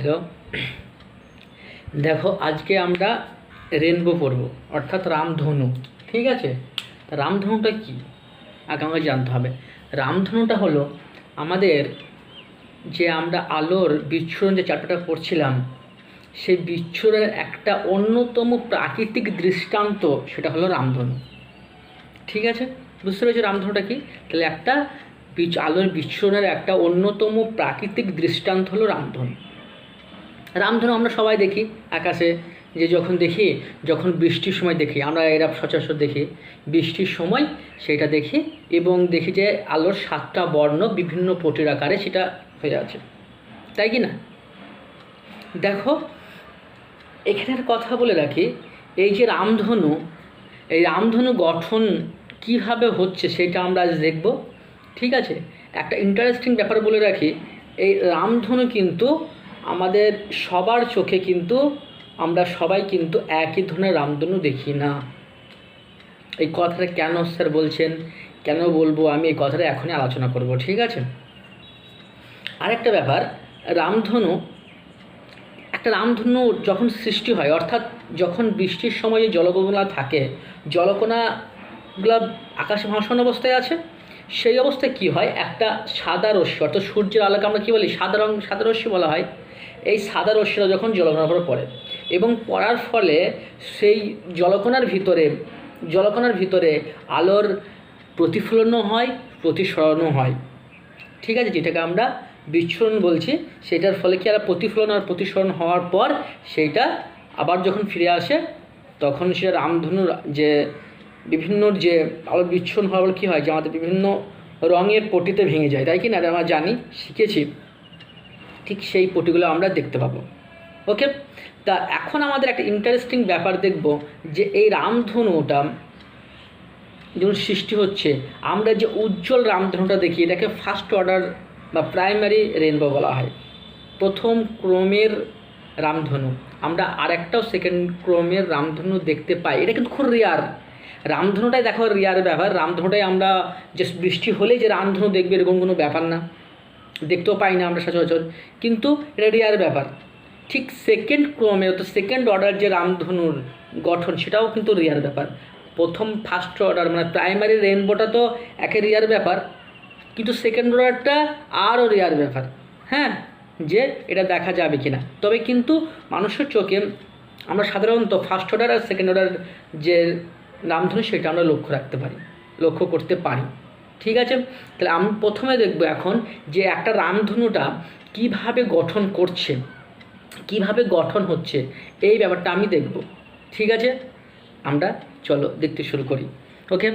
Hello, দেখো আজকে আমরা রেনবো পড়ব, অর্থাৎ রামধনু। ঠিক আছে, তা রামধনুটা কী আগে আমাকে জানতে হবে। রামধনুটা হলো আমাদের যে আমরা আলোর বিচ্ছুরণ যে চ্যাপ্টারটা পড়ছিলাম, সেই বিচ্ছুরণের একটা অন্যতম প্রাকৃতিক দৃষ্টান্ত, সেটা হলো রামধনু। ঠিক আছে, বুঝতে পেরেছো রামধনুটা কী? তাহলে একটা আলোর বিচ্ছুরণের একটা অন্যতম প্রাকৃতিক দৃষ্টান্ত হলো রামধনু। রামধনু আমরা সবাই দেখি আকাশে, যে যখন বৃষ্টির সময় দেখি, আমরা এরা সচরাচর দেখি বৃষ্টির সময় সেটা দেখি, এবং দেখি যে আলোর 7টা বর্ণ বিভিন্ন পটির আকারে সেটা হয়ে আছে, তাই কি না? দেখো এখানের কথা বলে রাখি, এই যে রামধনু, এই রামধনু গঠন কিভাবে হচ্ছে সেটা আমরা আজ দেখব। ঠিক আছে, একটা ইন্টারেস্টিং ব্যাপার বলে রাখি, এই রামধনু কিন্তু আমাদের সবার চোখে কিন্তু আমরা সবাই কিন্তু একই ধরনের রামধনু দেখি না। এই কথাটা কেন স্যার বলছেন, কেন বলবো আমি, এই কথাটা এখনই আলোচনা করব। ঠিক আছে, আরেকটা ব্যাপার, একটা রামধনু যখন সৃষ্টি হয়, অর্থাৎ যখন বৃষ্টির সময় যে জলকণা থাকে, জলকণাগুলো আকাশে ভাসমান অবস্থায় আছে, সেই অবস্থায় কি হয়, একটা সাদা রশ্মি, অর্থাৎ সূর্যের আলোকে আমরা কী বলি, সাদা রশ্মি বলা হয়। এই সাদা রশ্মিটা যখন জলকণার উপরে পড়ে, এবং পড়ার ফলে সেই জলকণার ভিতরে আলোর প্রতিফলনও হয়, প্রতিসরণও হয়। ঠিক আছে, যেটাকে আমরা বিচ্ছুরণ বলছি। সেটার ফলে কি, আর প্রতিফলন আর প্রতিসরণ হওয়ার পর সেইটা আবার যখন ফিরে আসে, তখন সেটা রামধনুর যে বিভিন্ন যে আলো বিচ্ছুরণ হওয়ার ফলে কী হয়, যে আমাদের বিভিন্ন রঙের পটিতে ভেঙে যায়, তাই কি না? আমরা জানি, শিখেছি, ঠিক সেই পটিগুলো আমরা দেখতে পাবো। ওকে, তা এখন আমাদের একটা ইন্টারেস্টিং ব্যাপার দেখব, যে এই রামধনুটা যখন সৃষ্টি হচ্ছে, আমরা যে উজ্জ্বল রামধনুটা দেখি, এটাকে ফার্স্ট অর্ডার বা প্রাইমারি রেনবো বলা হয়, প্রথম ক্রমের রামধনু। আমরা আরেকটাও সেকেন্ড ক্রমের রামধনু দেখতে পাই, এটা কিন্তু খুব রেয়ার। রামধনুটাই দেখো রেয়ার ব্যাপার, রামধনুটাই আমরা যে বৃষ্টি হলেই যে রামধনু দেখবে এরকম কোনো ব্যাপার না, দেখতেও পাই না আমরা সচরাচর, কিন্তু এটা রেয়ার ব্যাপার। ঠিক সেকেন্ড ক্রমে, তো সেকেন্ড অর্ডার যে রামধনুর গঠন, সেটাও কিন্তু রেয়ার ব্যাপার। ফার্স্ট অর্ডার মানে প্রাইমারি রেনবোটা তো একে রেয়ার ব্যাপার, কিন্তু সেকেন্ড অর্ডারটা আরও রেয়ার ব্যাপার। হ্যাঁ, যে এটা দেখা যাবে কি না, তবে কিন্তু মানুষের চোখে আমরা সাধারণত ফার্স্ট অর্ডার আর সেকেন্ড অর্ডার যে রামধনু, সেটা আমরা লক্ষ্য করতে পারি। ঠিক আছে, তাহলে আমি প্রথমে দেখব এখন যে একটা রামধনুটা কিভাবে গঠন হচ্ছে, এই ব্যাপারটা আমি দেখব। ঠিক আছে, আমরা চলো দেখতে শুরু করি। ওকে,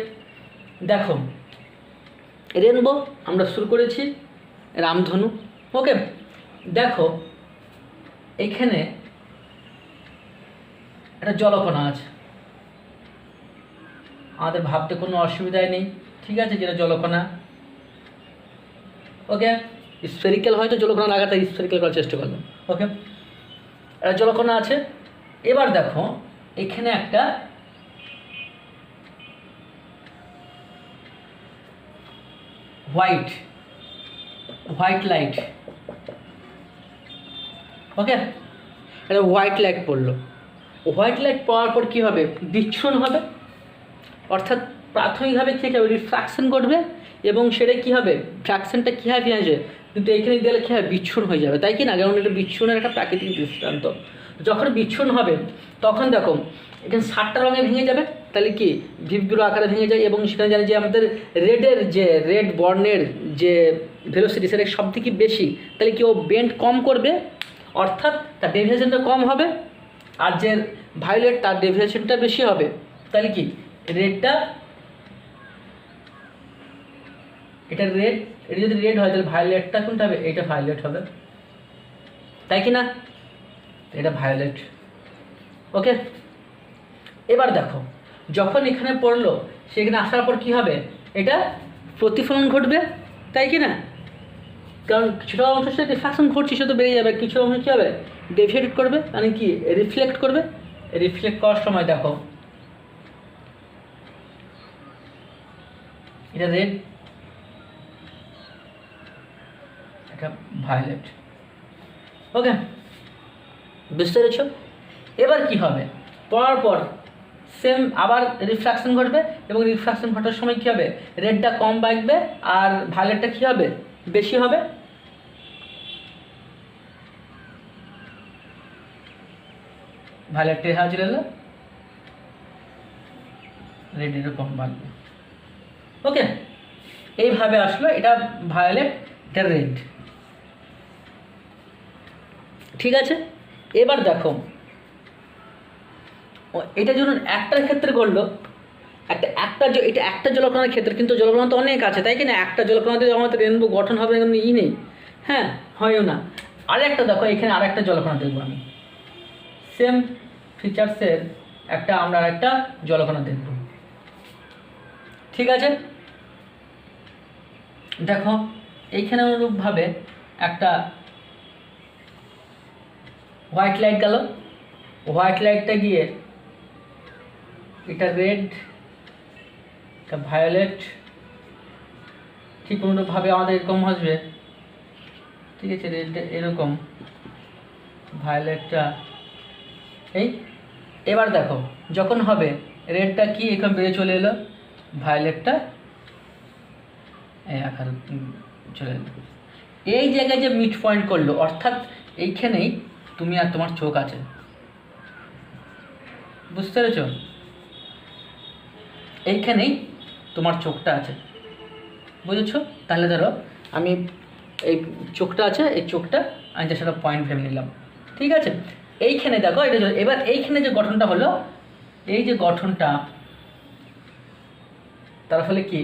দেখো রেনবো আমরা শুরু করেছি, রামধনু। ওকে, দেখো এখানে একটা জলকণা আছে, আমাদের ভাবতে কোনো অসুবিধাই নেই। ঠিক আছে, যেটা জলকণা। ওকে, স্ফেরিক্যাল হয়তো জলকণা লাগাতে স্ফেরিক্যাল করার চেষ্টা করলাম। ওকে, একটা জলকণা আছে। এবার দেখো এখানে একটা হোয়াইট লাইট। ওকে, একটা হোয়াইট লাইট পড়লো। হোয়াইট লাইট পড়ার পর কী হবে, বিচ্ছুরণ হবে, অর্থাৎ প্রাথমিকভাবে কী হবে, রিফ্রাকশন ঘটবে, এবং সেটা কী হবে, ফ্র্যাকশনটা কী হয় ফিরে আসবে, কিন্তু এখানে দিলে কী হয়, বিচ্ছুরণ হয়ে যাবে, তাই কি না? কারণ এটা বিচ্ছুরণের একটা প্রাকৃতিক দৃষ্টান্ত। যখন বিচ্ছুরণ হবে তখন দেখো এখানে 7টা রঙে ভেঙে যাবে, তাহলে কি ভিপগুলো আকারে ভেঙে যায়, এবং সেখানে জানি যে আমাদের রেড বর্ণের যে ভেলোসিটি, সেটা সব থেকে বেশি, তাহলে কি ও বেন্ড কম করবে, অর্থাৎ তার ডেভিয়েশনটা কম হবে, আর যে ভায়োলেট তার ডেভিয়েশনটা বেশি হবে। তাহলে কি এটা যদি রেড হয়, তাহলে ভায়োলেটটা কোনটা হবে, এটা ভায়োলেট হবে, তাই কি না? এটা ভায়োলেট। ওকে, এবার দেখো যখন এখানে পড়লো, সেখানে আসার পর কী হবে, এটা প্রতিফলন ঘটবে, তাই কি না? কারণ কিছুটা অংশ সে রিফ্রাকশন ঘটছে, সে তো বেরিয়ে যাবে, কিছু অংশ কী হবে, ডেভিয়েট করবে, মানে কি রিফ্লেক্ট করবে। রিফ্লেক্ট করার সময় দেখো এটা রেড, এটা ভায়োলেট। ওকে, বুঝতে পেরেছ? এবার কি হবে, পড়ার পর সেম আবার রিফ্রাকশন ঘটবে, এবং রিফ্রাকশন ঘটার সময় কী হবে, রেডটা কম বাঁকবে আর ভায়োলেটটা কী হবে, বেশি হবে। ভায়োলেটটা এভাবে চলে এলো, রেড এরকম বাঁকবে। ওকে, এইভাবে আসলো, এটা ভায়োলেট, এটা রেড। ঠিক আছে, এবার দেখো এটা যখন একটার ক্ষেত্রে করলো, এটা একটা জলকণার ক্ষেত্রে, কিন্তু জলকণা তো অনেক আছে, তাই কি না? একটা জলকণাতে আমাদের রেনবো গঠন হবে কিন্তু নেই, হ্যাঁ, হয়ও না। আরেকটা দেখো, এখানে আরেকটা জলকণা দেখবো আমি, সেম ফিচার্সের আমরা আরেকটা জলকণা দেখব। ঠিক আছে, দেখো এইখানে অনুরূপভাবে একটা হোয়াইট লাইট গেল, হোয়াইট লাইটটা গিয়ে এটা রেড, এটা ভায়োলেট, ঠিক অনুরূপভাবে আমাদের এরকম আসবে। ঠিক আছে, রেডটা এরকম, ভায়োলেটটা এই। এবার দেখো যখন হবে, রেডটা কি এখানে বেরিয়ে চলে এলো, ভায়োলেটটা এই আকার চলে এলো। এই জায়গায় যে মিড পয়েন্ট করলো, অর্থাৎ এইখানেই তুমি আর তোমার চোখ আছে, বুঝতে পেরেছ? এইখানেই তোমার চোখটা আছে, বুঝেছ? তাহলে ধরো আমি এই চোখটা আছে, এই চোখটা আমি যে সেটা পয়েন্ট ভেবে নিলাম। ঠিক আছে, এইখানে দেখো এটা, এবার এইখানে যে গঠনটা হলো, এই যে গঠনটা, তার ফলে কি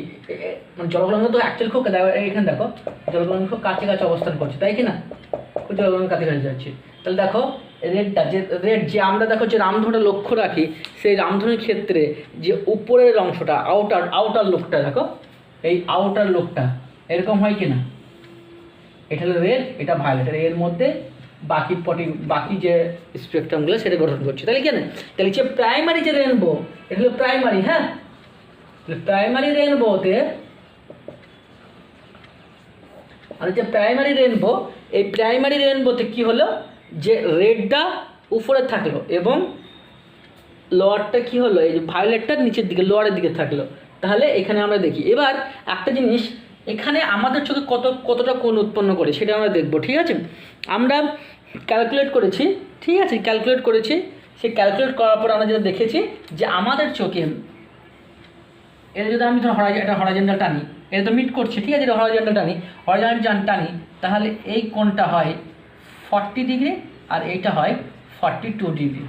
মানে জলকণা তো অ্যাকচুয়ালি খুব, এখানে দেখো জলকণা খুব কাছে কাছে অবস্থান করছে, তাই কি না? খুব জলকণা কাছে কাছে যাচ্ছে। তাহলে দেখো রেডটা, যে আমরা দেখো যে রামধনুটা লক্ষ্য রাখি, সেই রামধনুর ক্ষেত্রে যে উপরের অংশটা, আউটার লোকটা, দেখো এই আউটার লোকটা এরকম হয় কি না? এটা হলো রেড, এটা ভায়োলেট, এর মধ্যে বাকি যে স্পেকট্রামগুলো সেটা গঠন করছে, তাহলে কেন? তাহলে যে প্রাইমারি যে রেনবো, এটা হলো প্রাইমারি, হ্যাঁ, প্রাইমারি রেনবোতে, আর যে প্রাইমারি রেনবো, এই প্রাইমারি রেনবোতে কি হলো, যে রেডটা উপরে থাকলো এবং লোয়ারটা কি হলো, এই যে ভায়োলেটটা নিচের দিকে, লোয়ারের দিকে থাকলো। তাহলে এখানে আমরা দেখি এবার একটা জিনিস, এখানে আমাদের চোখে কতটা কোণ উৎপন্ন করে সেটা আমরা দেখবো। ঠিক আছে, আমরা ক্যালকুলেট করেছি, ঠিক আছে, ক্যালকুলেট করেছি, সেই ক্যালকুলেট করার পর আমরা যেটা দেখেছি যে আমাদের চোখে, এটা যদি আমি ধরো একটা হরাইজন্টাল টানি, এটা তো মিট করছে, ঠিক আছে, এটা হরাইজন্টাল টানি, তাহলে এই কোণটা হয় 40 ডিগ্রি আর এইটা হয় 42 ডিগ্রি,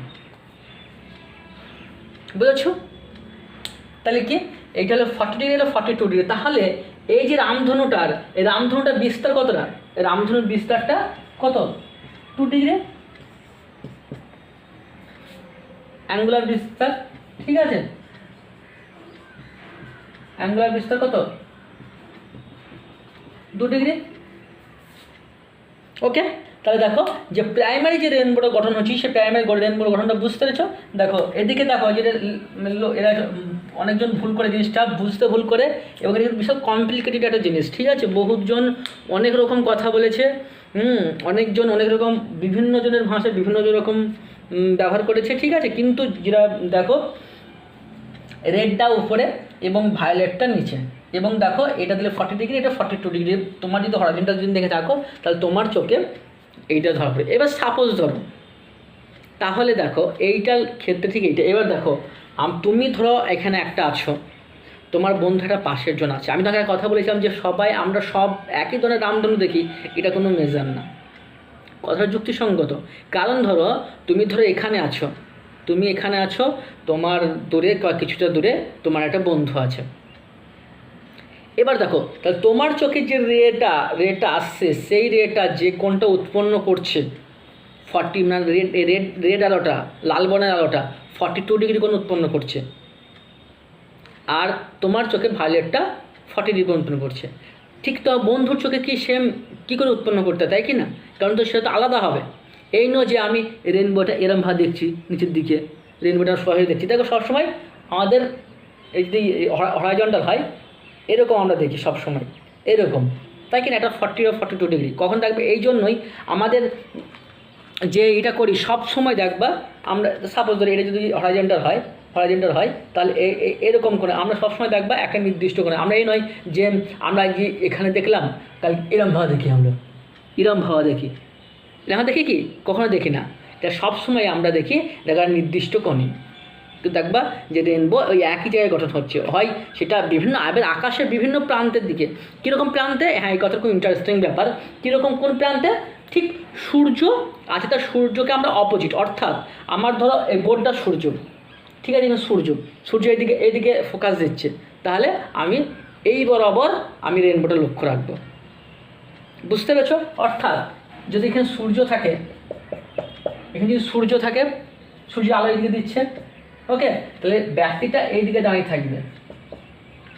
বুঝেছো? তাহলে কি এইটা হলো 40 ডিগ্রি, হলো 42 ডিগ্রি। তাহলে এই যে রামধনুটার, এই রামধনুটার বিস্তার কতটা, এই রামধনুর বিস্তারটা কত, 2 ডিগ্রি অ্যাঙ্গুলার বিস্তার। ঠিক আছে, অ্যাঙ্গুলার বিস্তার কত, 2 ডিগ্রি। ওকে, তাহলে দেখো যে প্রাইমারি যে রেনবোটা গঠন হচ্ছে, সেই প্রাইমারি রেনবোর গঠনটা বুঝতে পেরেছো? দেখো এদিকে দেখো, যেটা এরা অনেকজন ভুল করে জিনিসটা, বুঝতে ভুল করে, এবং এটা বিশাল কমপ্লিকেটেড একটা জিনিস। ঠিক আছে, বহুজন অনেক রকম কথা বলেছে, অনেকজন অনেক রকম, বিভিন্ন জনের ভাষায় বিভিন্ন রকম ব্যবহার করেছে। ঠিক আছে, কিন্তু যেটা দেখো, রেডটা উপরে এবং ভায়োলেটটা নিচে, এবং দেখো এটা দিলে 40 ডিগ্রি, এটা 42 ডিগ্রি। তোমার যদি হরাইজন্টাল যদি দেখে থাকো, তাহলে তোমার চোখে এইটা ধরবে। এবার সাপোজ ধরো, তাহলে দেখো এইটার ক্ষেত্রে ঠিক এইটা। এবার দেখো তুমি ধরো এখানে একটা আছো, তোমার বন্ধু একটা পাশের জন আছে। আমি তাকে কথা বলেছিলাম যে আমরা সব একই ধরনের রামধনু দেখি, এটা কোনো মেজার না, কথাটা যুক্তিসঙ্গত। কারণ ধরো তুমি এখানে আছো, তোমার দূরে কিছুটা দূরে তোমার একটা বন্ধু আছে। এবার দেখো, তাহলে তোমার চোখে যে রেটা আসছে, সেই রেটা যে কোণটা উৎপন্ন করছে 40, মানে রেড আলোটা, লাল বর্ণের আলোটা 42 ডিগ্রি কোণ উৎপন্ন করছে, আর তোমার চোখে ভায়োলেটটা 40 ডিগ্রি কোণ উৎপন্ন করছে। ঠিক তো বন্ধুর চোখে কি সেম কী করে উৎপন্ন করতে, তাই কি না? কারণ তো সেটা তো আলাদা হবে। এই নয় যে আমি রেনবোটা এরমভাবে দেখছি, নিচের দিকে রেনবোটা সহজে দেখছি। দেখো সবসময় আমাদের এই যদি হরাইজন্টাল হয়, এরকম আমরা দেখি সবসময় এরকম, তাই কি না? এটা 40 বা 42 ডিগ্রি কখন থাকবে। এই জন্যই আমাদের যে এটা করি সব সময় দেখবা আমরা সাপোজ ধরি এটা যদি হরাইজন্টাল হয় তাহলে এরকম করে আমরা সবসময় দেখবা একটা নির্দিষ্ট করে আমরা এই নয় যে আমরা যে এখানে দেখলাম তাহলে এরম ভাবা দেখি আমরা এরম ভাবা দেখি দেখি কি কখনো দেখি না, এটা সবসময় আমরা দেখি দেখার নির্দিষ্ট কোণে। তো দেখবা যে রেনবো ওই একই জায়গায় গঠন হচ্ছে, হয় সেটা বিভিন্ন আকাশের বিভিন্ন প্রান্তের দিকে। কীরকম প্রান্তে? হ্যাঁ, এই কথা খুব ইন্টারেস্টিং ব্যাপার। কীরকম কোন প্রান্তে? ঠিক সূর্য আছে, তার সূর্যকে আমরা অপোজিট, অর্থাৎ আমার ধরো এই বোর্ডটা সূর্য, ঠিক আছে, সূর্য এইদিকে ফোকাস দিচ্ছে, তাহলে আমি এই বরাবর আমি রেনবোটা লক্ষ্য রাখবো। বুঝতে পেরেছো? অর্থাৎ যদি এখানে সূর্য থাকে, এখানে যদি সূর্য থাকে, সূর্য আলো এইদিকে দিচ্ছে, ওকে, তাহলে ব্যাপ্তিটা এইদিকে দাঁড়িয়ে থাকবে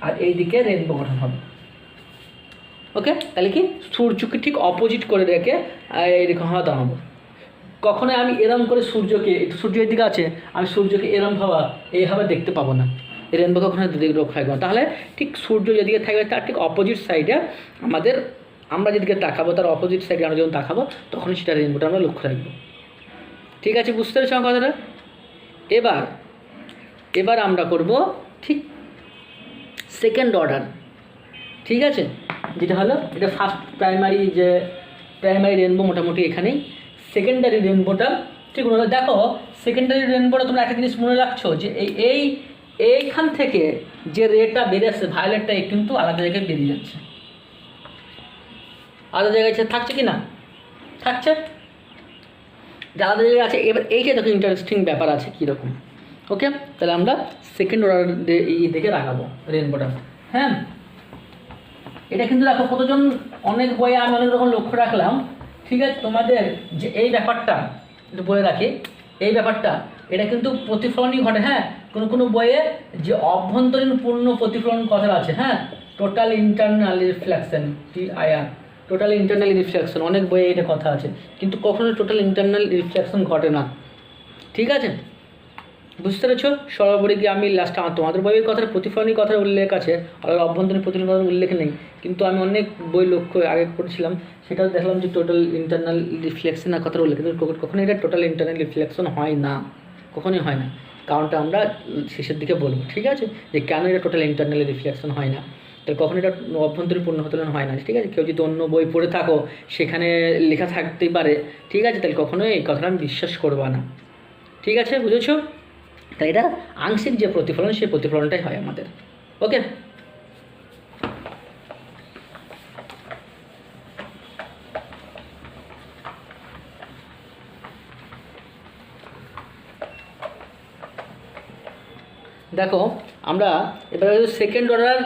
আর এইদিকে রেনবো গঠন হবে। ওকে, তাহলে কি সূর্যকে ঠিক অপোজিট করে রেখে এইরকম ভাবে দাঁড়াবো। কখনোই আমি এরম করে সূর্যকে, সূর্য এদিকে আছে, আমি সূর্যকে এরম ভাবা এইভাবে দেখতে পাবো না, রেনবো কখনো লক্ষ্য রাখবো না। তাহলে ঠিক সূর্য যেদিকে থাকবে তার ঠিক অপোজিট সাইডে আমরা যেদিকে তাকাবো তার অপোজিট সাইডে আমরা যখন তাকাবো তখনই সেটা রেনবোটা আমরা লক্ষ্য রাখবো। ঠিক আছে, বুঝতে পেরেছো আমার কথাটা? এবার আমরা করব ঠিক সেকেন্ড অর্ডার, ঠিক আছে, যেটা হলো এটা ফার্স্ট প্রাইমারি রেনবো মোটামুটি এখানেই। সেকেন্ডারি রেনবোটা ঠিক মনে দেখো, সেকেন্ডারি রেনবোটা তোমরা একটা জিনিস মনে রাখছো যে এইখান থেকে যে রেটা বেরিয়ে আসছে ভায়োলেটটা কিন্তু আলাদা জায়গায় বেরিয়ে যাচ্ছে, আলাদা জায়গায় থাকছে কি না? থাকছে, আলাদা জায়গায় আছে। এবার এইটা দেখো ইন্টারেস্টিং ব্যাপার আছে কীরকম। ওকে, তাহলে আমরা সেকেন্ড অর্ডার দেখে রাখাবো রেনবোটা। হ্যাঁ, এটা কিন্তু দেখো কতজন অনেক বইয়ে আমি অনেক রকম লক্ষ্য রাখলাম, ঠিক আছে, তোমাদের যে এই ব্যাপারটা একটু বলে রাখি, এই ব্যাপারটা এটা কিন্তু প্রতিফলনই ঘটে। হ্যাঁ, কোনো বইয়ে যে অভ্যন্তরীণ পূর্ণ প্রতিফলন কথা আছে, হ্যাঁ, total internal reflection, TIR, total internal reflection, অনেক বইয়ে এটা কথা আছে, কিন্তু কখনো টোটাল ইন্টারনাল রিফ্লেকশন ঘটে না। ঠিক আছে, বুঝতে পেরেছো? সর্বোপরি কি আমি লাস্টে তোমাদের বইয়ের কথার প্রতিফলনের কথার উল্লেখ আছে, আর অভ্যন্তরীণ প্রতিফলনের কথার উল্লেখ নেই, কিন্তু আমি অনেক বই লক্ষ্য আগে করেছিলাম, সেটাও দেখলাম যে টোটাল ইন্টারনাল রিফ্লেকশনের কথার উল্লেখ, কিন্তু কখনোই এটা টোটাল ইন্টারনাল রিফ্লেকশন হয় না, কখনোই হয় না। কারণটা আমরা শেষের দিকে বলবো, ঠিক আছে, যে কেন এটা টোটাল ইন্টারনাল রিফ্লেকশন হয় না, তাহলে কখনো এটা অভ্যন্তরীণ পূর্ণ প্রতিফলন হয় না। ঠিক আছে, কেউ যদি অন্য বই পড়ে থাকো সেখানে লেখা থাকতেই পারে, ঠিক আছে, তাহলে কখনোই এই কথাটা আমি বিশ্বাস করবো না। ঠিক আছে, বুঝেছো? তাই এটা আংশিক যে প্রতিফলন সেই প্রতিফলনটাই হয় আমাদের। ওকে, দেখো আমরা এবার সেকেন্ড অর্ডার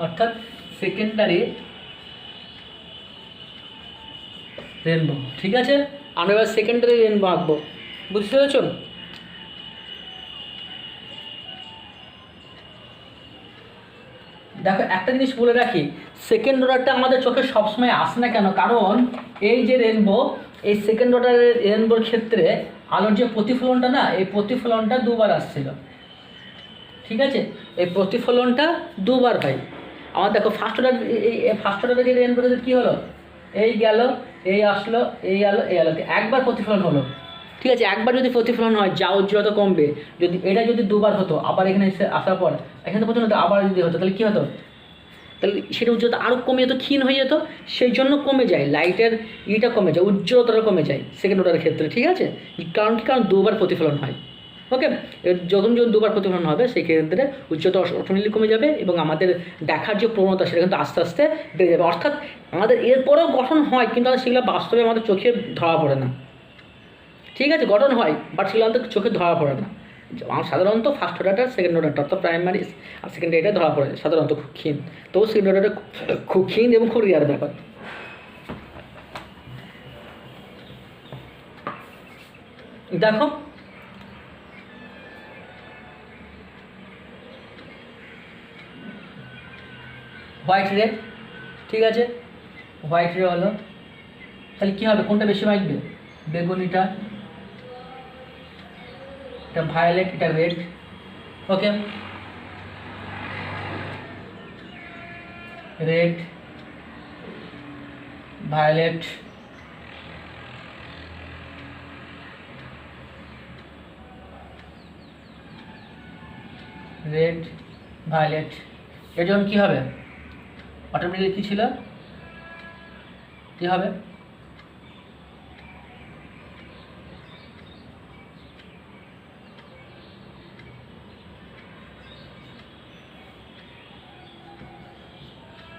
অর্থাৎ সেকেন্ডারি রেনবো, ঠিক আছে, আমরা এবার সেকেন্ডারি রেনবো আঁকবো। বুঝতে পেরেছো? দেখো একটা জিনিস বলে রাখি, সেকেন্ড অর্ডারটা আমাদের চোখে সবসময় আসে না কেন? কারণ এই যে রেনবো, এই সেকেন্ড অর্ডারের রেনবোর ক্ষেত্রে আলোর যে প্রতিফলনটা না, এই প্রতিফলনটা দুবার আসছিল, ঠিক আছে, এই প্রতিফলনটা দুবার হয়। আমার দেখো ফার্স্ট অর্ডারের যে রেনবোটা কী হলো, এই গেল, এই আসলো, এই আলো, এই আলোকে একবার প্রতিফলন হলো, ঠিক আছে, একবার যদি প্রতিফলন হয় যা উজ্জ্বলতা কমবে, যদি এটা যদি দুবার হতো আবার এখানে এসে আসার পর এখানে তো প্রথম হতো, আবার যদি হতো তাহলে কী হতো, তাহলে সেটা উজ্জ্বলতা আরও কমে যেত, ক্ষীণ হয়ে যেত, সেই জন্য কমে যায় লাইটের ইটা কমে যায়, উজ্জ্বলতাটা কমে যায় সেকেন্ড অর্ডারের ক্ষেত্রে, ঠিক আছে, কারণ কি, কারণ দুবার প্রতিফলন হয়। ওকে, যখন দুবার প্রতিফলন হবে সেই ক্ষেত্রে উজ্জ্বলতা অটোমেটিকলি কমে যাবে এবং আমাদের দেখার যে প্রবণতা সেটা কিন্তু আস্তে আস্তে বেড়ে যাবে। অর্থাৎ আমাদের এরপরেও গঠন হয়, কিন্তু সেগুলো বাস্তবে আমাদের চোখে ধরা পড়ে না, ঠিক আছে, গঠন হয় বাট সেগুলো আমাদের চোখে ধরা পড়ে না। সাধারণত ফার্স্ট অর্ডারটা সেকেন্ড অর্ডারটা অর্থাৎ প্রাইমারি আর সেকেন্ডারিটা ধরা পড়ে সাধারণত খুব ক্ষীণ, তবু সেকেন্ড অর্ডারটা খুব ক্ষীণ এবং খুব রেয়ার ব্যাপার। দেখো হোয়াইট রে, ঠিক আছে, হোয়াইট রে হলো, তাহলে কী হবে, কোনটা বেশি বাঁচবে? বেগুনিটা, এটা ভায়োলেট, এটা রেড। ওকে, রেড, ভায়োলেট, রেড, ভায়োলেট, এটা যখন কী হবে অটোমেটিক্যালি কী ছিল, কী হবে,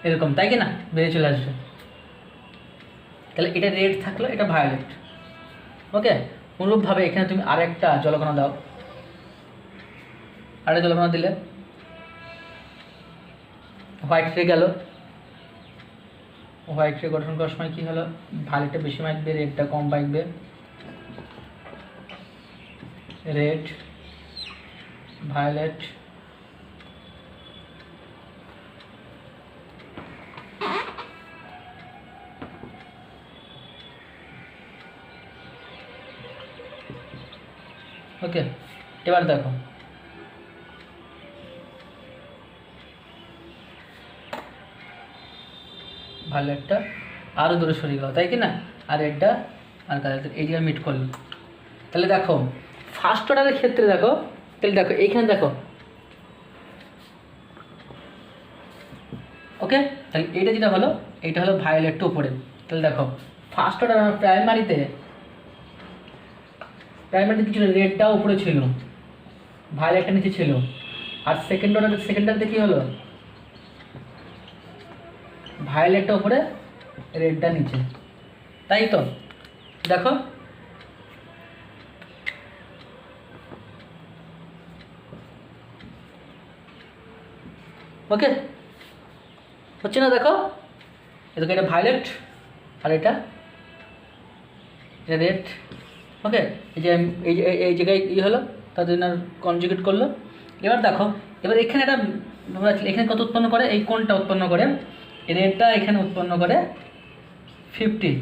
এরকম, তাই কি না, বেরিয়ে চলে আসবে। তাহলে এটা রেড থাকলো, এটা ভায়োলেট। ওকে, অনুরূপভাবে এখানে তুমি আরেকটা জলকণা দাও, আরেকটা জলকণা দিলে হোয়াইট রে গেল, হোয়াইট রে গঠন করার সময় কী হলো, ভায়োলেটটা বেশি মাইকবে, রেডটা কম মাইকবে, রেড, ভায়োলেট, ওকে। এবার দেখো ভায়োলেটটা আরও দূরে সরে গেল, তাই কি না, আর রেডটা আর কালার এই জায়গায় মিট করলো। তাহলে দেখো ফার্স্ট অর্ডারের ক্ষেত্রে দেখো, তাহলে দেখো এইখানে দেখো, ওকে। তাহলে এইটা যেটা হলো, এইটা হলো ভায়োলেটটা উপরে। তাহলে দেখো ফার্স্ট অর্ডার প্রাইমারিতে কী ছিল, রেডটা উপরে ছিল, ভায়োলেটটা নিচে ছিল, আর সেকেন্ডারিতে কী হলো, ভায়োলেটটা উপরে, রেডটা নিচে, তাই তো। দেখো ওকে, হচ্ছে না, দেখো এদিকে এটা ভায়োলেট আর এটা রেড। ওকে, এই যে এই জায়গায় ই হলো, তাদের জন্য কনজুগেট করলো। এবার দেখো, এবার এখানে একটা এখানে কত উৎপন্ন করে, এই কোণটা উৎপন্ন করে, রেডটা এখানে উৎপন্ন করে 50,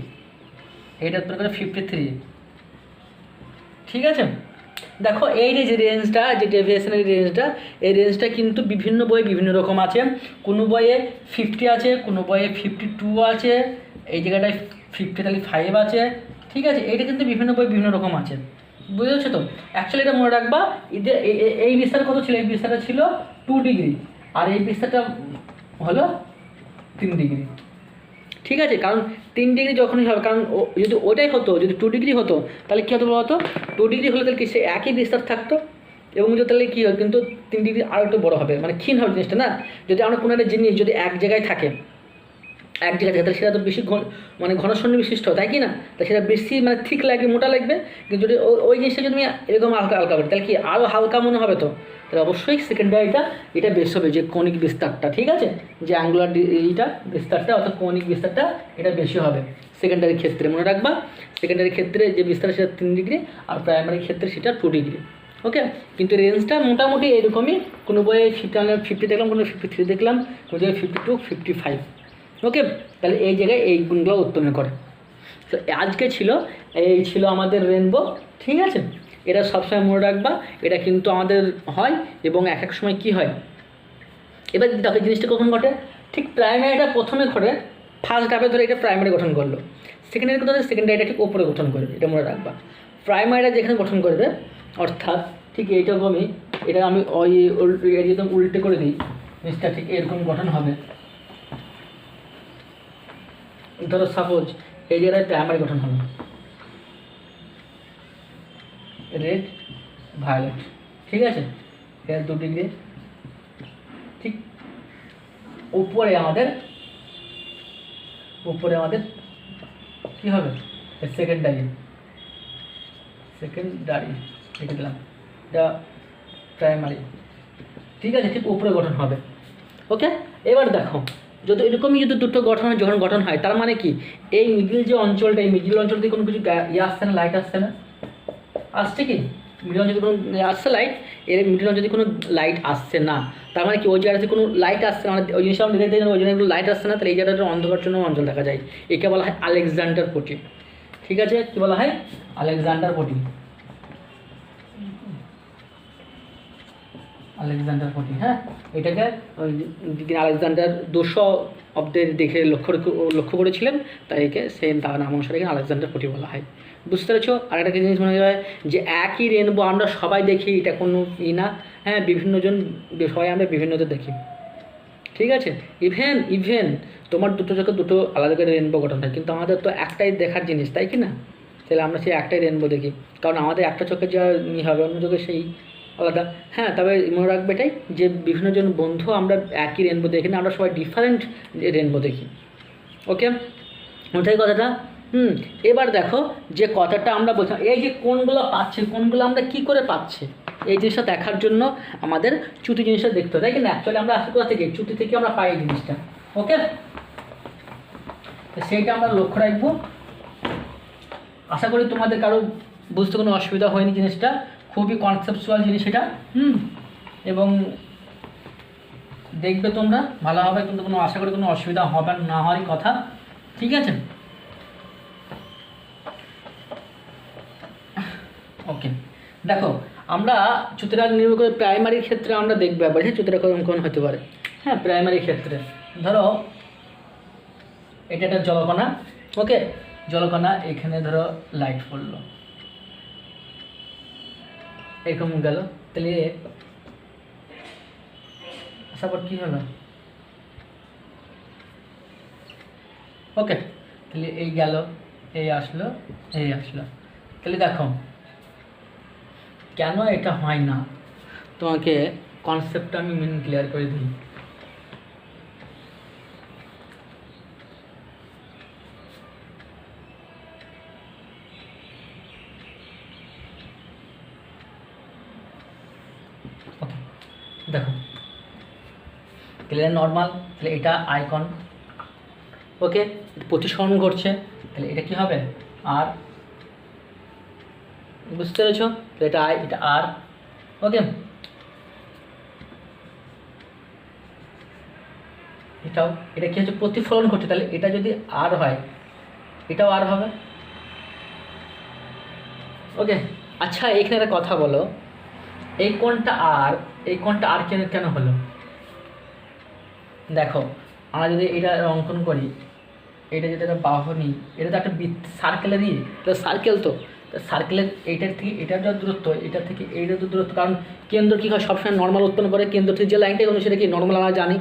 এইটা উৎপন্ন করে 53, ঠিক আছে। দেখো এই যে রেঞ্জটা, যে ডেভিয়েশনের রেঞ্জটা, এই রেঞ্জটা কিন্তু বিভিন্ন বইয়ে বিভিন্ন রকম আছে। কোনো বইয়ে 50 আছে, কোনো বইয়ে 52 আছে, এই জায়গাটায় 55 আছে, ঠিক আছে। এইটা কিন্তু বিভিন্ন বই বিভিন্ন রকম আছে, বুঝেছো তো। অ্যাকচুয়ালি এটা মনে রাখবা, এদের এই বিস্তার কত ছিল, এই বিস্তারটা ছিল 2 ডিগ্রি, আর এই বিস্তারটা হলো 3 ডিগ্রি, ঠিক আছে। কারণ 3 ডিগ্রি যখনই হবে, কারণ যদি ওটাই হতো, যদি 2 ডিগ্রি হতো তাহলে কী হতো বলতো, 2 ডিগ্রি হলে তাহলে কি সে একই বিস্তার থাকতো, এবং যদি তাহলে কী হয়, কিন্তু 3 ডিগ্রি আরও একটু বড়ো হবে, মানে ক্ষীণ হবে জিনিসটা না। যদি আমরা কোনো একটা জিনিস যদি এক জায়গায় থাকে, তাহলে সেটা তো বেশি মানে ঘনসন্ন বিশিষ্ট, তাই কি না, তাহলে সেটা বেশি মানে ঠিক লাগবে, মোটা লাগবে। কিন্তু যদি ওই জিনিসটা যদি এরকম হালকা হালকা হবে, তাহলে কি আরও হালকা মনে হবে, তো তাহলে অবশ্যই সেকেন্ডারিটা এটা বেশ হবে, যে কৌণিক বিস্তারটা, ঠিক আছে, যে অ্যাঙ্গুলার এইটা বিস্তারটা অর্থাৎ কৌণিক বিস্তারটা এটা বেশি হবে সেকেন্ডারির ক্ষেত্রে, মনে রাখবা। সেকেন্ডারির ক্ষেত্রে যে বিস্তার সেটা 3 ডিগ্রি, আর প্রাইমারির ক্ষেত্রে সেটা 2 ডিগ্রি, ওকে। কিন্তু রেঞ্জটা মোটামুটি এরকমই, কোনো বইয়ে 50 দেখলাম, কোনো 53 দেখলাম, কোনো জায়গায় 52, 55, ওকে। তাহলে এই জায়গায় এই গুণগুলো উৎপন্ন করে। তো আজকে এই ছিল আমাদের রেনবো, ঠিক আছে। এটা সবসময় মনে রাখবা, এটা কিন্তু আমাদের হয়, এবং এক এক সময় কী হয়। এবার দেখো জিনিসটা কখন ঘটে, ঠিক প্রাইমারিটা প্রথমে ঘটে, ফার্স্ট ধাপে ধরে এটা প্রাইমারি গঠন করলো, সেকেন্ডারি কোথাও সেকেন্ডারিটা ঠিক ওপরে গঠন করবে, এটা মনে রাখবা। প্রাইমারিটা যেখানে গঠন করবে, অর্থাৎ ঠিক এইরকমই, এটা আমি একদম উল্টে করে দিই, জিনিসটা ঠিক এরকম গঠন হবে। ধরো সাপোজ এই জায়গায় প্রাইমারি গঠন হলো, রেড, ভায়োলেট, ঠিক আছে, এর 2 ডিগ্রি, ঠিক উপরে আমাদের কী হবে, সেকেন্ডারি লিখে দিলাম, এটা প্রাইমারি, ঠিক আছে, ঠিক উপরে গঠন হবে, ওকে। এবার দেখো যদি এরকমই যদি দুটো যখন গঠন হয়, তার মানে কি, এই মিডিল যে অঞ্চলটা, এই মিডিল অঞ্চল থেকে কোনো কিছু আসছে না, লাইট আসছে না, আসছে কি, মিডিল অঞ্চলে কোনো আসছে লাইট, এর মিডিল অঞ্চলে কোনো লাইট আসছে না, তার মানে কি ওই জায়গাতে কোনো লাইট আসছে না, ওই জিনিসটা আমরা দেখতে ওই জন্য লাইট আসছে না, তাহলে এই জায়গাটা অন্ধকারচ্ছন্ন অঞ্চল দেখা যায়, একে বলা হয় আলেকজান্ডার পটি, ঠিক আছে। কী বলা হয়, আলেকজান্ডার পটি, আলেকজান্ডার 14, হ্যাঁ, এটাকে যিনি আলেকজান্ডার 200 অব্দের দেখে লক্ষ্য করেছিলেন, তাই একে সেম তার নাম অনুসারে এখানে আলেকজান্ডার 40 বলা হয়। বুঝতে পেরেছো? আর একটা জিনিস মনে হয় যে একই রেনবো আমরা সবাই দেখি, এটা কোনো না, হ্যাঁ, সবাই আমরা বিভিন্নদের দেখি, ঠিক আছে। ইভেন তোমার দুটো চোখে দুটো আলাদা করে রেনবো গঠন হয়, কিন্তু আমাদের তো একটাই দেখার জিনিস, তাই কি না? তাহলে আমরা সেই একটাই রেনবো দেখি, কারণ আমাদের একটা চোখে যা হবে অন্য চোখে সেই আলাদা। হ্যাঁ, তবে মনে রাখবে এটাই যে বিভিন্ন জন বন্ধু আমরা একই রেনবো দেখি না, আমরা সবাই ডিফারেন্ট রেনবো দেখি। ওকে, ওটাই কথাটা। এবার দেখো যে কথাটা আমরা বলছিলাম, এই যে কোনগুলো পাচ্ছে, কোনগুলো আমরা কি করে পাচ্ছি, এই জিনিসটা দেখার জন্য আমাদের চ্যুতি জিনিসটা দেখতে হয়, তাই কি না? অ্যাকচুয়ালি আমরা আসলে কোথা থেকে, চ্যুতি থেকে আমরা পাই এই জিনিসটা। ওকে, সেইটা আমরা লক্ষ্য রাখবো। আশা করি তোমাদের কারো বুঝতে কোনো অসুবিধা হয়নি, জিনিসটা খুবই কনসেপচুয়াল জিনিস এটা। এবং দেখবে তোমরা ভালো হবে, কিন্তু কোনো আশা করি কোনো অসুবিধা হবে না হওয়ারই কথা, ঠিক আছে? ওকে, দেখো আমরা চ্যুতিটা নির্ভর করে প্রাইমারি ক্ষেত্রে আমরা দেখবো একবার, হ্যাঁ, চ্যুতিটা কোন হতে পারে। হ্যাঁ, প্রাইমারি ক্ষেত্রে ধরো এটা একটা জলকণা। ওকে, জলকণা, এখানে ধরো লাইট পড়লো, এরকম গেল, তাহলে আসার পর কী হলো? ওকে, তাহলে এই গেল, এই আসলো, এই আসলো। তাহলে দেখো কেন এটা হয় না, তোমাকে কনসেপ্টটা আমি মেন ক্লিয়ার করে দিই। ওকে, দেখো তাহলে নর্মাল, তাহলে এটা আইকন। ওকে, প্রতিসরণ ঘটছে, তাহলে এটা কি হবে? আর, বুঝতে পেরেছো? এটা আই, এটা আর। ওকে, এটাও, এটা কি হচ্ছে? প্রতিফলন ঘটছে, তাহলে এটা যদি আর হয় এটাও আর হবে। ওকে, আচ্ছা এখানে একটা কথা বলো, এই কোণটা আর কেন হলো? দেখো আমরা যদি এটা অঙ্কন করি, এটা যদি একটা বাহু নিই, এটা তো একটা সার্কেলেরই, এটা সার্কেল, তো সার্কেলের এইটার থেকে এটার যা দূরত্ব, এটার থেকে এইটার তো দূরত্ব, কারণ কেন্দ্র কী হয় সবসময় নর্মাল উৎপন্ন করে, কেন্দ্র থেকে যে লাইনটাই হলো সেটা কি নর্মাল আমরা জানি।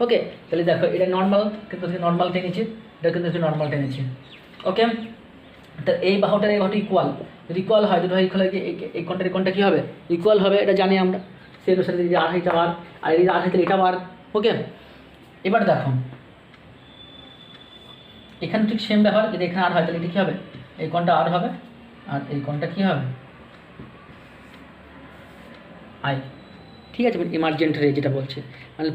ওকে, তাহলে দেখো এটা নর্মাল, কেন্দ্র থেকে নর্মাল টেনেছি, এটা কেন্দ্র থেকে নর্মাল টেনেছি। ওকে, তা এই বাহুটার এই বাহুটা ইকুয়াল, যদি ইকুয়াল হয়, দুটো ইকুয়াল হয়, এই কোণটা কী হবে? ইকুয়াল হবে, এটা জানি আমরা। সেই অনুসারে যদি আর এটা বার, আর এই আর হাইতে এটা বার। ওকে, এবার দেখো এখানে ঠিক সেম ব্যাপার, যদি এখানে আর হয় তাহলে এটা কী হবে? এই কোণটা আর হবে, আর এই কোণটা কী হবে? আই। ঠিক আছে, ইমার্জেন্ট রে যেটা বলছে, মানে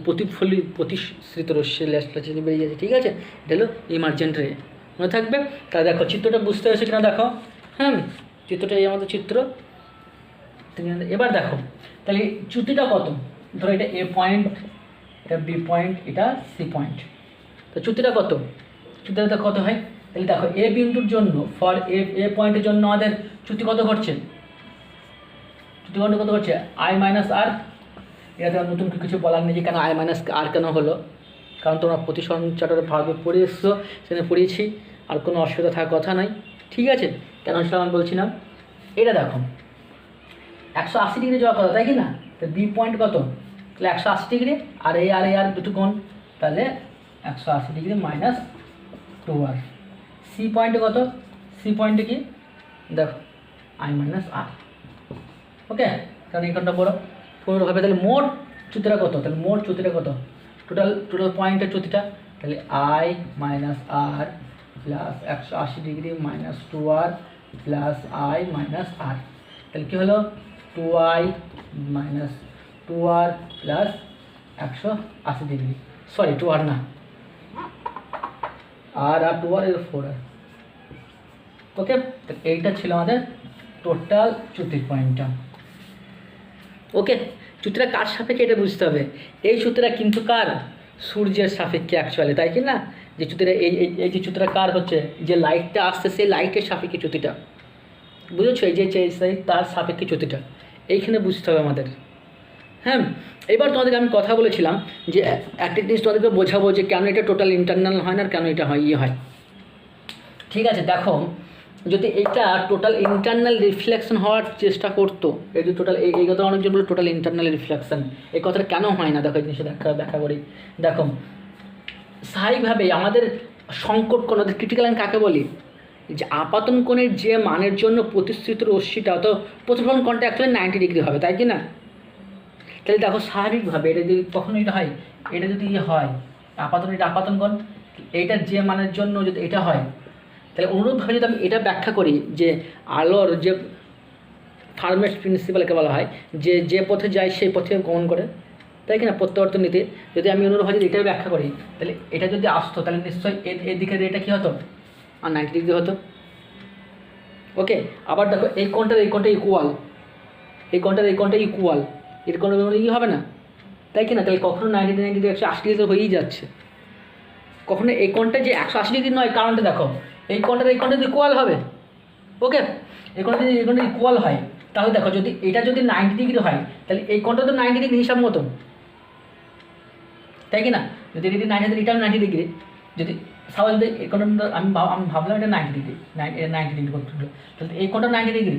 প্রতিশ্রিত রশ্মি ল্যাসলাসে বেরিয়ে যাচ্ছে, ঠিক আছে, এটা হলো ইমার্জেন্ট রে, মনে থাকবে। তাহলে দেখো চিত্রটা বুঝতে পেরেছো কিনা দেখো। হ্যাঁ, চিত্রটা এই আমাদের চিত্র। এবার দেখো তাহলে চ্যুতিটা কত, ধরো এটা এ পয়েন্ট, এটা বি পয়েন্ট, এটা সি পয়েন্ট, তো চ্যুতিটা কত? চ্যুতিটা কত হয়? তাহলে দেখো এ বিন্দুর জন্য, ফর এ পয়েন্টের জন্য আমাদের চ্যুতি কত ঘটছে? চ্যুতি কত ঘটছে? আই মাইনাস আর। এটা নতুন কিছু বলার নেই যে কেন আই মাইনাস আর কেন হলো, কারণ তোমরা প্রতিসরণ চ্যাপ্টারে ভালোভাবে পড়ে এসছো, সেখানে পড়িয়েছি, আর কোনো অসুবিধা থাকার কথা নাই, ঠিক আছে। কেন সেটা আমি বলছিলাম, এটা দেখো 180 ডিগ্রি যাওয়ার কথা, তাই কি না? তো বি পয়েন্ট কত? তাহলে 180 ডিগ্রি, আর এই আর দুটো কোণ, তাহলে 180 ডিগ্রি মাইনাস 2r। সি পয়েন্টে কত? সি পয়েন্টে কি দেখো আই মাইনাস আর। ওকে, কারণ এই কোণটা বড়, কোনোভাবে তাহলে মোট চ্যুতিটা কত? তাহলে মোট চ্যুতিটা কত? টোটাল পয়েন্টের চ্যুতিটা, তাহলে I minus R plus 180 degree minus 2r plus I minus R. তাহলে কী হলো? 2i minus 2r plus 180 degree, sorry 2r না, আর 2r এর 4r। ওকে, তো এইটা ছিল আমাদের টোটাল চ্যুতির পয়েন্টটা। ওকে, চ্যুতিটা কার সাপেক্ষে এটা বুঝতে হবে। এই চ্যুতিটা কিন্তু কার? সূর্যের সাপেক্ষে অ্যাকচুয়ালি, তাই কি না? যে চ্যুতিটা এই যে চ্যুতিটা কার হচ্ছে, যে লাইটটা আসছে সেই লাইটের সাপেক্ষে চ্যুতিটা, বুঝেছো? এই যে তার সাপেক্ষে চ্যুতিটা এইখানে বুঝতে হবে আমাদের। হ্যাঁ, এবার তোমাদেরকে আমি কথা বলেছিলাম যে একটা জিনিস তোমাদেরকে বোঝাবো যে কেন এটা টোটাল ইন্টারনাল হয় না আর কেন এটা হয়। ঠিক আছে, দেখো যদি এটা টোটাল ইন্টারনাল রিফ্লেকশন হওয়ার চেষ্টা করতো, এই যে টোটাল এই কথা অনেকজন বলে টোটাল ইন্টারনাল রিফ্লেকশন, এই কথাটা কেন হয় না দেখো এই জিনিসটা ব্যাখ্যা করি। দেখো স্বাভাবিকভাবেই আমাদের সংকট কোণ, ক্রিটিক্যাল লাইন কাকে বলি, যে আপাতন কোণের যে মানের জন্য প্রতিশ্রুত রশ্মিটা অত প্রতিফলন কোণটা অ্যাকচুয়ালি 90 ডিগ্রি হবে, তাই কি না? তাহলে দেখো স্বাভাবিকভাবে এটা যদি কখনো এটা হয়, এটা যদি হয় এটা আপাতন কোণ, এইটার যে মানের জন্য যদি এটা হয়, তাহলে অনুরূপভাবে যদি আমি এটা ব্যাখ্যা করি যে আলোর যে ফার্মেস্ট প্রিন্সিপালকে বলা হয় যে পথে যায় সেই পথে গমন করে, তাই কি না, প্রত্যাবর্তন নীতি। যদি আমি অনুরূপভাবে যদি এটাই ব্যাখ্যা করি, তাহলে এটা যদি আসতো তাহলে নিশ্চয়ই এর দিকের এটা কী হতো, আর 90 ডিগ্রি হতো। ওকে, আবার দেখো এই কোণটা ইকুয়াল, এই কোণটা ইকুয়াল, এর কোনো ই হবে না, তাই কি না? তাহলে কখনো 90 ডিগ্রি 180 ডিগ্রি হয়েই যাচ্ছে। কখনো এই কোণটা যে 180 ডিগ্রি নয়, কারণটা দেখো এই কোণটা ইকুয়াল হবে। ওকে, এই কোণটা ইকুয়াল হয়, তাহলে দেখো যদি এটা যদি 90 ডিগ্রি হয় তাহলে এই কোণটা তো 90 ডিগ্রি হিসাব মতো, তাই কি না? যদি এটি 90 ডিগ্রি, এটাও 90 ডিগ্রি, যদি সাপোজ যদি এই কোণটা আমি ভাবলাম এটা 90 ডিগ্রি, 90 ডিগ্রি করতে, তাহলে এই কোণটা 90 ডিগ্রি।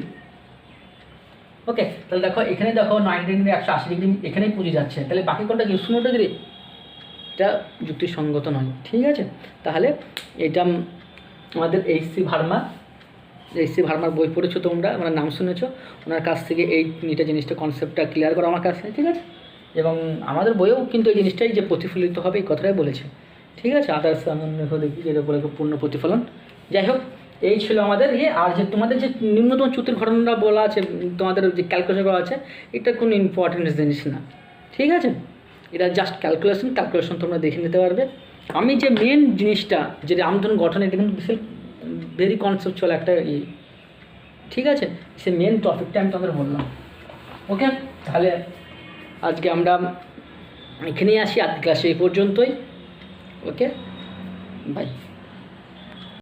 ওকে, তাহলে দেখো এখানে দেখো 90 ডিগ্রি 180 ডিগ্রি এখানেই পুজো যাচ্ছে, তাহলে বাকি কোণটা কি 0 ডিগ্রি? এটা যুক্তিসঙ্গত নয়। ঠিক আছে, তাহলে এটা আমাদের এইচসি ভার্মার বই পড়েছো তোমরা, মানে নাম শুনেছো, ওনার কাছ থেকে এইটা জিনিসটা কনসেপ্টটা ক্লিয়ার করো আমার কাছে। ঠিক আছে, এবং আমাদের বইয়েও কিন্তু এই জিনিসটাই যে প্রতিফলিত হবে এই কথাটাই বলেছে। ঠিক আছে, আদার্স আমি দেখি যেটা বলে পূর্ণ প্রতিফলন। যাই হোক, এই ছিল আমাদের আর যে তোমাদের যে নিম্নতম চ্যুতির ঘটনাটা বলা আছে, তোমাদের যে ক্যালকুলেশন করা আছে, এটা কোনো ইম্পর্টেন্ট জিনিস না। ঠিক আছে, এটা জাস্ট ক্যালকুলেশন তোমরা দেখে নিতে পারবে। আমি যে মেন জিনিসটা যে রামধনু গঠন, এটা কিন্তু বিশেষ ভেরি কনসেপচুয়াল একটা ঠিক আছে, সে মেন টপিকটা আমি তোমাদের বললাম। ওকে, তাহলে আজকে আমরা এখানেই আসি, আজকে ক্লাসে এই পর্যন্তই। ওকে, বাই।